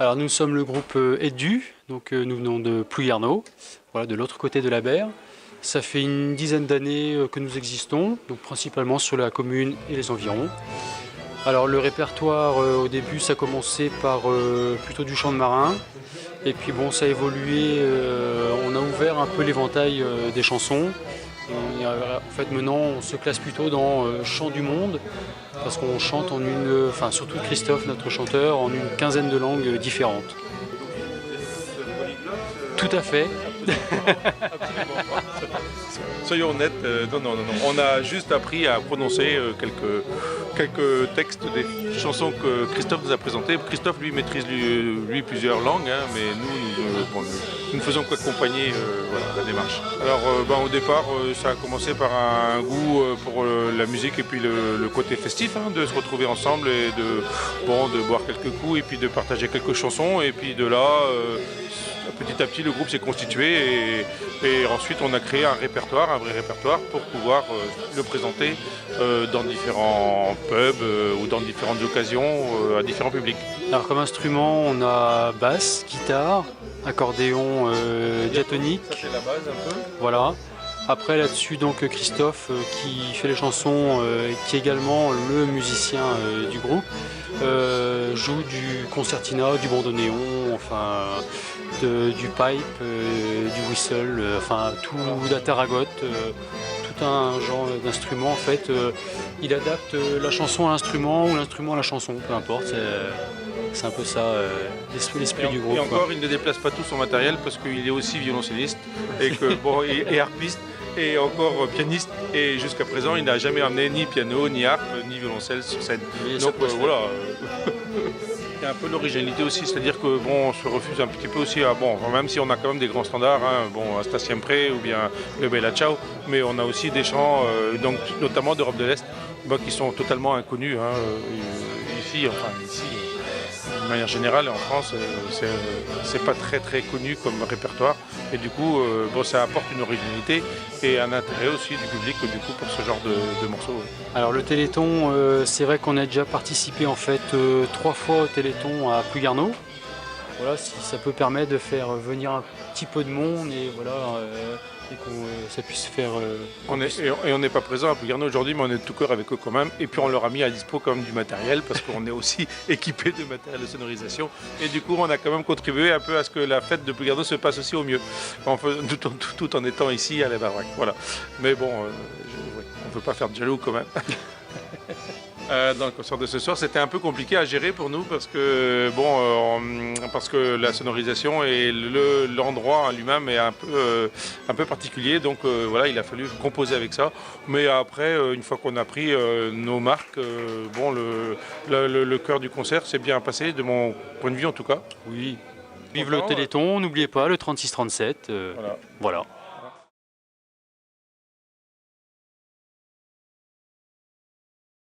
Alors nous sommes le groupe Edu, donc nous venons de Plouillarneau, voilà, de l'autre côté de la Berre. Ça fait une dizaine d'années que nous existons, donc principalement sur la commune et les environs. Alors le répertoire au début ça a commencé par plutôt du chant de marin, et puis bon ça a évolué, on a ouvert un peu l'éventail des chansons. En fait maintenant on se classe plutôt dans chant du monde, parce qu'on chante surtout Christophe, notre chanteur, en une quinzaine de langues différentes. Tout à fait. Soyons honnêtes, non. On a juste appris à prononcer quelques textes des chansons que Christophe nous a présentées. Christophe, lui, maîtrise lui plusieurs langues, hein, mais nous ne faisons qu'accompagner la démarche. Alors, au départ, ça a commencé par un goût pour la musique et puis le côté festif, hein, de se retrouver ensemble et de boire quelques coups et puis de partager quelques chansons. Et puis de là, petit à petit, le groupe s'est constitué et ensuite on a créé un vrai répertoire pour pouvoir le présenter dans différents pubs ou dans différentes occasions à différents publics. Alors comme instrument, on a basse, guitare, accordéon diatonique. Ça c'est la base un peu. Voilà. Après là-dessus donc Christophe qui fait les chansons, qui est également le musicien du groupe, joue du concertina, du bandoneon, du pipe, du whistle, tout la taragotte, tout un genre d'instrument en fait. Il adapte la chanson à l'instrument ou l'instrument à la chanson, peu importe. C'est un peu ça l'esprit du groupe. Et encore, il ne déplace pas tout son matériel parce qu'il est aussi violoncelliste et harpiste et encore pianiste. Et jusqu'à présent, il n'a jamais amené ni piano, ni harpe, ni violoncelle sur scène. Donc voilà. Il y a un peu d'originalité aussi, c'est-à-dire que on se refuse un petit peu aussi à même si on a quand même des grands standards, hein, Hasta Siempre ou bien le Bella Ciao, mais on a aussi des chants, donc notamment d'Europe de l'Est, qui sont totalement inconnus ici. De manière générale, en France, c'est pas très très connu comme répertoire, et du coup, ça apporte une originalité et un intérêt aussi du public pour ce genre de morceaux. Alors le Téléthon, c'est vrai qu'on a déjà participé en fait 3 fois au Téléthon à Plouillarneau. Voilà, si ça peut permettre de faire venir un petit peu de monde et ça puisse faire. On n'est pas présent à Plouillarneau aujourd'hui, mais on est de tout cœur avec eux quand même. Et puis on leur a mis à dispo quand même du matériel parce qu'on est aussi équipé de matériel de sonorisation. Et du coup, on a quand même contribué un peu à ce que la fête de Plouillarneau se passe aussi au mieux, tout en étant ici à la Baraque. Voilà. Mais bon, on ne peut pas faire de jaloux quand même. Dans le concert de ce soir, c'était un peu compliqué à gérer pour nous parce que la sonorisation et l'endroit en lui-même est un peu particulier, donc il a fallu composer avec ça. Mais après, une fois qu'on a pris nos marques, le cœur du concert s'est bien passé, de mon point de vue en tout cas. Oui. Vive le Téléthon, n'oubliez pas le 36-37. Voilà.